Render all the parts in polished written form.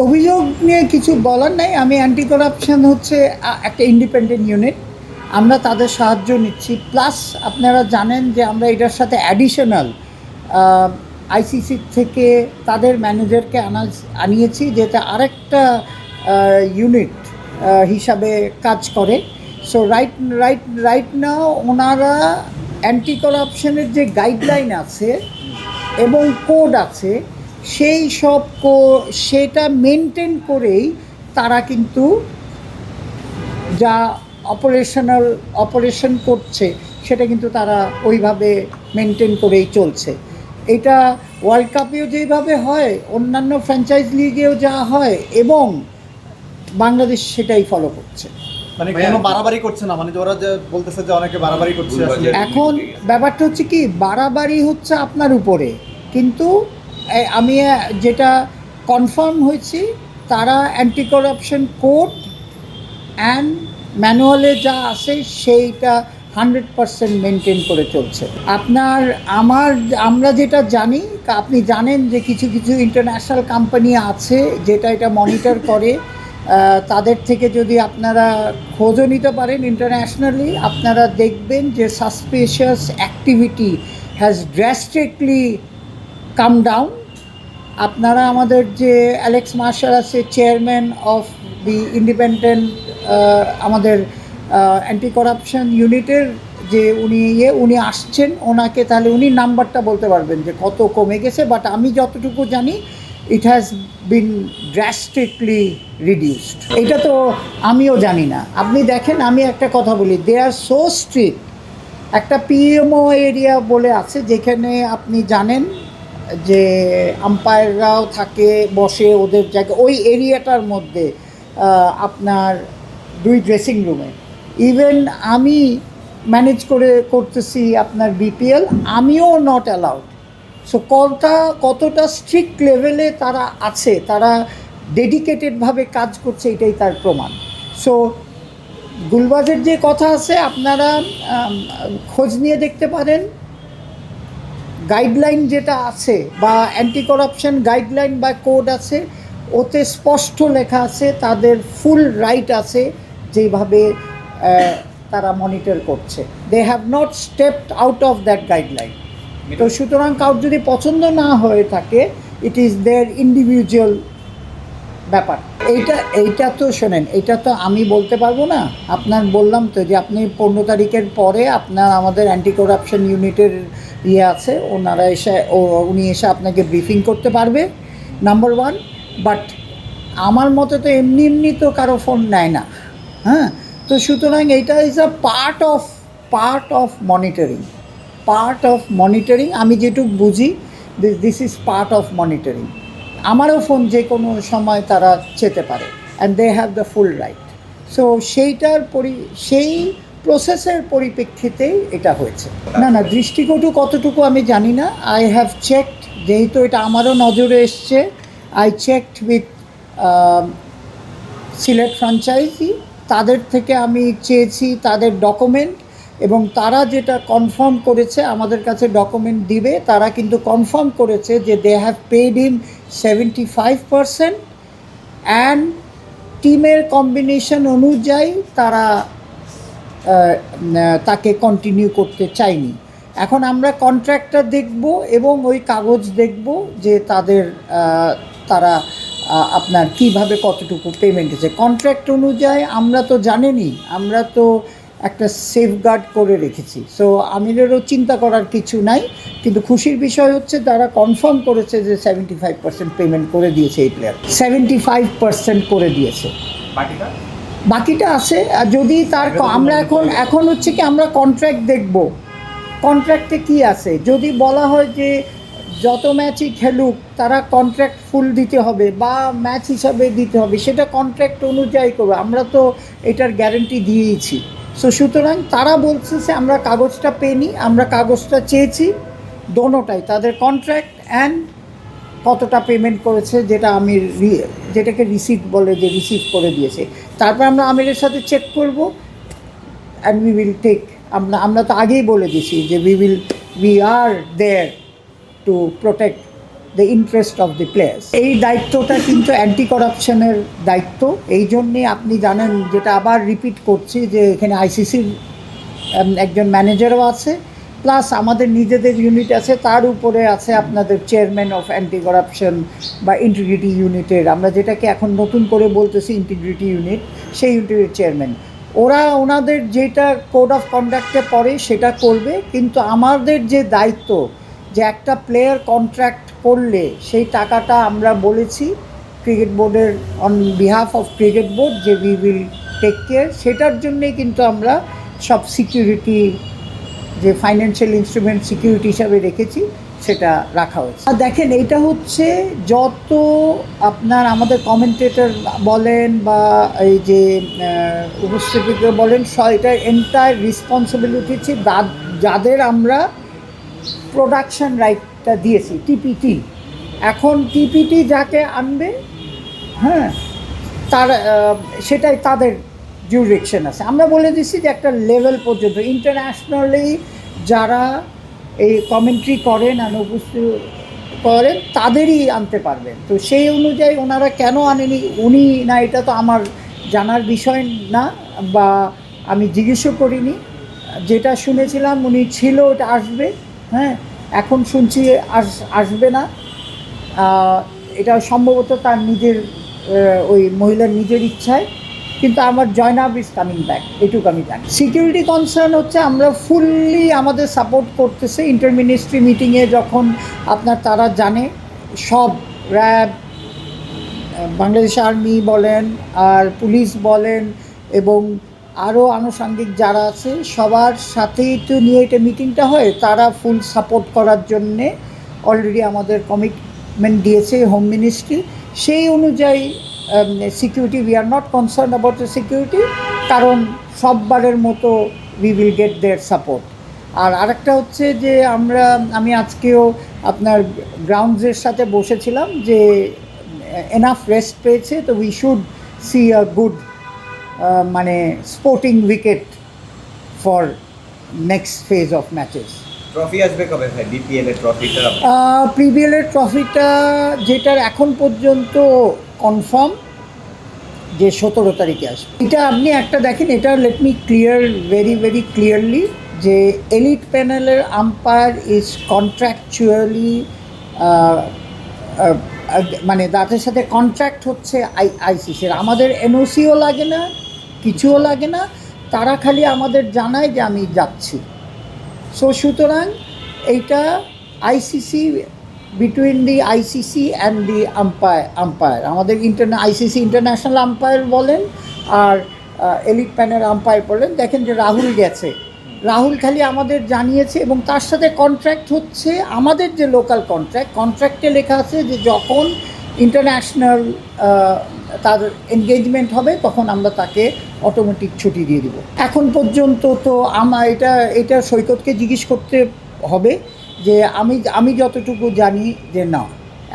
অভিযোগ নিয়ে কিছু বলার নাই। আমি অ্যান্টি কারাপশন হচ্ছে একটা ইন্ডিপেন্ডেন্ট ইউনিট, আমরা তাদের সাহায্য নিচ্ছি। প্লাস আপনারা জানেন যে আমরা এটার সাথে অ্যাডিশনাল আইসিসি থেকে তাদের ম্যানেজারকে আনিয়েছি, যেটা আরেকটা ইউনিট হিসাবে কাজ করে। সো রাইট নাও ওনারা অ্যান্টি কারাপশনের যে গাইডলাইন আছে এবং কোড আছে, সেই সব সেটা মেনটেন করেই তারা কিন্তু যা অপারেশন করছে সেটা কিন্তু তারা ওইভাবে মেনটেন করেই চলছে। এটা ওয়ার্ল্ড কাপেও যেভাবে হয়, অন্যান্য ফ্র্যাঞ্চাইজ লিগেও যা হয়, এবং বাংলাদেশ সেটাই ফলো করছে। মানে কোনো বাড়াবাড়ি করছে না, মানে ওরা যে বলতেছে যে অনেকে বাড়াবাড়ি করছে। এখন ব্যাপারটা হচ্ছে কি, বাড়াবাড়ি হচ্ছে আপনার উপরে, কিন্তু আমি যেটা কনফার্ম হয়েছি, তারা অ্যান্টি কারাপশন কোড অ্যান্ড ম্যানুয়ালে যা আছে সেইটা 100% মেনটেন করে চলছে। আমরা যেটা জানি, আপনি জানেন যে কিছু কিছু ইন্টারন্যাশনাল কোম্পানি আছে যেটা এটা মনিটর করে। তাদের থেকে যদি আপনারা খোঁজও নিতে পারেন ইন্টারন্যাশনালি, আপনারা দেখবেন যে suspicious activity has drastically come down. আপনারা আমাদের যে অ্যালেক্স মার্শাল আছে, চেয়ারম্যান অফ দি ইন্ডিপেন্ডেন্ট আমাদের অ্যান্টি কারাপশন ইউনিটের, যে উনি আসছেন, ওনাকে তাহলে উনি নাম্বারটা বলতে পারবেন যে কত কমে গেছে। বাট আমি যতটুকু জানি, ইট হ্যাজ বিন ড্রাস্টিকলি রিডিউসড। এটা তো আমিও জানি না। আপনি দেখেন, আমি একটা কথা বলি, দে আর সো স্ট্রিক্ট। একটা পিএমও এরিয়া বলে আছে, যেখানে আপনি জানেন যে আম্পায়াররাও থাকে, বসে ওদের জায়গায়, ওই এরিয়াটার মধ্যে আপনার 2 ড্রেসিং রুমে। ইভেন আমি ম্যানেজ করতেছি আপনার বিপিএল, আমিও নট অ্যালাউড। সো কতটা স্ট্রিক্ট লেভেলে তারা আছে, তারা ডেডিকেটেডভাবে কাজ করছে, এটাই তার প্রমাণ। সো গুলবাজের যে কথা আছে, আপনারা খোঁজ নিয়ে দেখতে পারেন। গাইডলাইন যেটা আছে, বা অ্যান্টি কারাপশন গাইডলাইন বা কোড আছে, ওতে স্পষ্ট লেখা আছে তাদের ফুল রাইট আছে যেভাবে তারা মনিটর করছে। They have not stepped out of that guideline. তো সুতরাং কারোর যদি পছন্দ না হয়ে থাকে, ইট ইজ দেয়ার ইন্ডিভিজুয়াল ব্যাপার। এইটা তো শোনেন, এটা তো আমি বলতে পারবো না। আপনার বললাম তো যে আপনি 15 তারিখের পরে আপনার আমাদের অ্যান্টি কারাপশন ইউনিটের আছে, উনি এসে আপনাকে ব্রিফিং করতে পারবে, নাম্বার 1। বাট আমার মতে তো এমনি তো কারো ফোন নেয় না, হ্যাঁ। তো সুতরাং এইটা is a part of monitoring. আমি যেটুকু বুঝি, this is part of monitoring. আমারও ফোন যে কোনো সময় তারা চেতে পারে, and they have the full right. So সেই প্রসেসের পরিপ্রেক্ষিতেই এটা হয়েছে। না, দৃষ্টিকটু কতটুকু আমি জানি না। আই হ্যাভ চেকড, যেহেতু এটা আমারও নজরে এসছে, I checked with Sylhet franchise. তাদের থেকে আমি চেয়েছি তাদের ডকুমেন্ট, এবং তারা যেটা কনফার্ম করেছে, আমাদের কাছে ডকুমেন্ট দিবে, তারা কিন্তু কনফার্ম করেছে যে they have paid him 75%, and টিমের কম্বিনেশন অনুযায়ী তারা তাকে কন্টিনিউ করতে চায়নি। এখন আমরা কন্ট্রাক্টটা দেখব এবং ওই কাগজ দেখব যে তারা আপনার কিভাবে কতটুকু পেমেন্ট আছে। কন্ট্রাক্ট অনুযায়ী আমরা তো জানেনই, আমরা তো একটা সেফগার্ড করে রেখেছি। সো আমিরেরও চিন্তা করার কিছু নাই। কিন্তু খুশির বিষয় হচ্ছে তারা কনফার্ম করেছে যে 75% পেমেন্ট করে দিয়েছে এই প্লেয়ার, 75% করে দিয়েছে। বাকিটা আছে। যদি আমরা এখন হচ্ছে কি, আমরা কন্ট্রাক্ট দেখব, কন্ট্রাক্টে কি আছে। যদি বলা হয় যে যত ম্যাচই খেলুক তারা কন্ট্রাক্ট ফুল দিতে হবে বা ম্যাচ হিসাবে দিতে হবে, সেটা কন্ট্রাক্ট অনুযায়ী করবে। আমরা তো এটার গ্যারেন্টি দিয়েইছি। সুতরাং তারা বলছে যে আমরা কাগজটা পেনি, আমরা কাগজটা চেয়েছি, দোনোটাই তাদের কন্ট্রাক্ট অ্যান্ড কতটা পেমেন্ট করেছে, যেটাকে রিসিপ্ট বলে, যে রিসিভ করে দিয়েছে। তারপর আমরা আমিরের সাথে চেক করব, অ্যান্ড উই উইল টেক। আমরা তো আগেই বলে দিয়েছি যে we are there to protect the interest of the players. এই দায়িত্বটা কিন্তু অ্যান্টি করাপশনের দায়িত্ব। এই জন্যে আপনি জানেন, যেটা আবার রিপিট করছি, যে এখানে আইসিসির একজন ম্যানেজারও আছে, প্লাস আমাদের নিজেদের ইউনিট আছে, তার উপরে আছে আপনাদের চেয়ারম্যান অফ অ্যান্টি করাপশন বা ইন্টিগ্রিটি ইউনিটের, আমরা যেটাকে এখন নতুন করে বলতেছি ইন্টিগ্রিটি ইউনিট, সেই ইউনিটের চেয়ারম্যান। ওরা ওনাদের যেটা কোড অফ কন্ডাক্টে পড়ে সেটা করবে, কিন্তু আমাদের যে দায়িত্ব, যে একটা প্লেয়ার কন্ট্রাক্ট করলে সেই টাকাটা আমরা বলেছি ক্রিকেট বোর্ডের on behalf of cricket board যে উই উইল টেক কেয়ার, সেটার জন্যেই কিন্তু আমরা সব সিকিউরিটি, যে ফাইন্যান্সিয়াল ইনস্ট্রুমেন্ট সিকিউরিটি হিসাবে রেখেছি, সেটা রাখা হয়েছে। আর দেখেন, এটা হচ্ছে যত আপনার আমাদের কমেন্টেটর বলেন বা এই যে উপস্থিতিকে বলেন, এটা এন্টায়ার রেসপন্সিবিলিটি হচ্ছে যাদের আমরা প্রোডাকশন রাইটটা দিয়েছি, টিপিটি। এখন টিপিটি যাকে আনবে, হ্যাঁ, তার সেটাই তাদের জুরিডিকশন আছে। আমরা বলে দিচ্ছি যে একটা লেভেল পর্যন্ত ইন্টারন্যাশনালি যারা এই কমেন্ট্রি করেন আর উপস্থিত করেন তাদেরই আনতে পারবেন। তো সেই অনুযায়ী ওনারা কেন আনেনি, উনি না, এটা তো আমার জানার বিষয় না, বা আমি জিজ্ঞেসও করিনি। যেটা শুনেছিলাম উনি ছিল, ওটা আসবে, হ্যাঁ, এখন শুনছি আসবে না। এটা সম্ভবত তার নিজের ওই মহিলার নিজের ইচ্ছায়, কিন্তু আমার জয়নাব ইজ কামিং ব্যাক, এটুকু আমি জানি। সিকিউরিটি কনসার্ন হচ্ছে আমরা ফুললি আমাদের সাপোর্ট করতেছে। ইন্টারমিনিস্ট্রি মিটিংয়ে যখন আপনার তারা জানে, সব র্যাব, বাংলাদেশ আর্মি বলেন আর পুলিশ বলেন এবং আরও আনুষঙ্গিক যারা আছে, সবার সাথেই তো নিয়ে এটা মিটিংটা হয়, তারা ফুল সাপোর্ট করার জন্যে অলরেডি আমাদের কমিটমেন্ট দিয়েছে হোম মিনিস্ট্রি। সেই অনুযায়ী security, we are not concern about the security, কারণ সববারের মতো we will get their support. আর আরেকটা হচ্ছে যে আমি আজকেও আপনার গ্রাউন্ডসের সাথে বসেছিলাম যে এনাফ রেস্ট পেয়েছে, তো we should see a good মানে sporting wicket for next phase of matches. Trophy আসবে কবে ভাই, বিপিএল এর ট্রফিটা? প্রিবিএল এর ট্রফিটা, যেটার এখন পর্যন্ত কনফার্ম যে 17 তারিখে আসবে। এটা আপনি একটা দেখেন, এটা let me clear very clearly, যে এলিট প্যানেলের আম্পায়ার ইজ কন্ট্রাকচুয়ালি, মানে তাদের সাথে কন্ট্রাক্ট হচ্ছে আইসিসির। আমাদের এনওসিও লাগে না, কিছুও লাগে না, তারা খালি আমাদের জানায় যে আমি যাচ্ছি। সো সুতরাং এইটা ICC, between the ICC and the umpire, আমাদের আইসিসি ইন্টারন্যাশনাল আম্পায়ার বলেন আর এলিট প্যানেল আম্পায়ার বলেন। দেখেন যে রাহুল গেছে, রাহুল খালি আমাদের জানিয়েছে, এবং তার সাথে কন্ট্রাক্ট হচ্ছে আমাদের যে লোকাল কন্ট্রাক্টে লেখা আছে যে যখন ইন্টারন্যাশনাল তার এনগেজমেন্ট হবে তখন আমরা তাকে অটোমেটিক ছুটি দিয়ে দিব। এখন পর্যন্ত তো এটা সৈকতকে জিজ্ঞেস করতে হবে, যে আমি যতটুকু জানি যে না,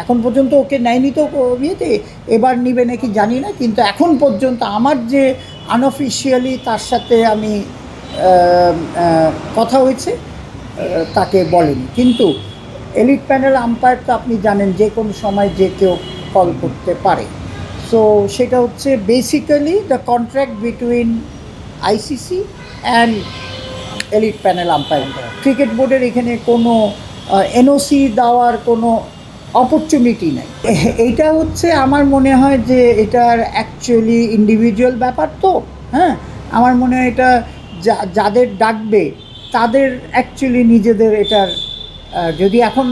এখন পর্যন্ত ওকে নেয়নি তো বিয়েতে, এবার নিবে নাকি জানি না, কিন্তু এখন পর্যন্ত আমার যে আনঅফিশিয়ালি তার সাথে আমি কথা হয়েছে, তাকে বলেনি। কিন্তু এলিট প্যানেল আম্পায়ার তো আপনি জানেন যে কোনো সময় যে কেউ কল করতে পারে। সো সেটা হচ্ছে basically the contract between ICC and elite panel umpire. Cricket বোর্ডের এখানে কোনো এনওসি দেওয়ার কোনো অপরচুনিটি নেই। এইটা হচ্ছে আমার মনে হয় যে এটার অ্যাকচুয়ালি ইন্ডিভিজুয়াল ব্যাপার, তো হ্যাঁ, আমার মনে হয় এটা যাদের ডাকবে তাদের অ্যাকচুয়ালি নিজেদের এটার, যদি এখন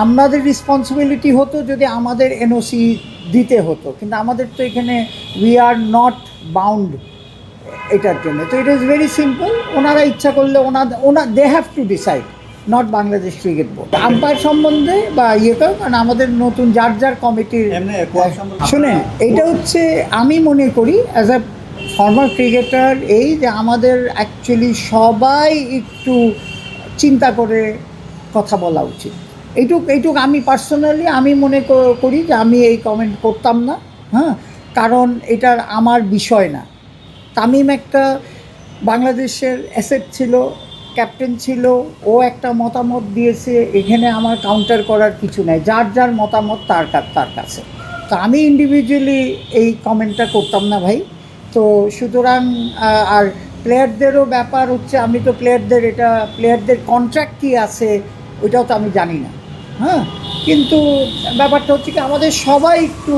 আমাদের রেসপন্সিবিলিটি হতো যদি আমাদের এনওসি দিতে হতো, কিন্তু আমাদের তো এখানে উই আর নট বাউন্ড এটার জন্য। তো ইট ইজ ভেরি সিম্পল, ওনারা ইচ্ছা করলে they have to decide, not Bangladesh cricket board umpire সম্বন্ধে বা কারণ আমাদের নতুন যার কমিটির। শুনেন, এটা হচ্ছে আমি মনে করি অ্যাজ আ ফর্মার ক্রিকেটার, এই যে আমাদের অ্যাকচুয়ালি সবাই একটু চিন্তা করে কথা বলা উচিত। এইটুক আমি পার্সোনালি আমি মনে করি যে আমি এই কমেন্ট করতাম না, হ্যাঁ, কারণ এটার আমার বিষয় না। তামিম একটা বাংলাদেশের অ্যাসেট ছিল, ক্যাপ্টেন ছিল, ও একটা মতামত দিয়েছে, এখানে আমার কাউন্টার করার কিছু নাই, যার যার মতামত তার কাছে। তো আমি ইন্ডিভিজুয়ালি এই কমেন্টটা করতাম না ভাই। তো সুতরাং আর প্লেয়ারদেরও ব্যাপার হচ্ছে, আমি তো প্লেয়ারদের কন্ট্রাক্ট কী আছে ওইটাও তো আমি জানি না। হ্যাঁ, কিন্তু ব্যাপারটা হচ্ছে কি, আমাদের সবাই একটু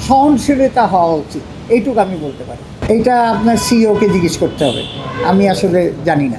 সহনশীলতা হওয়া উচিত, এইটুকু আমি বলতে পারি। এইটা আপনার সিইওকে জিজ্ঞেস করতে হবে, আমি আসলে জানি না।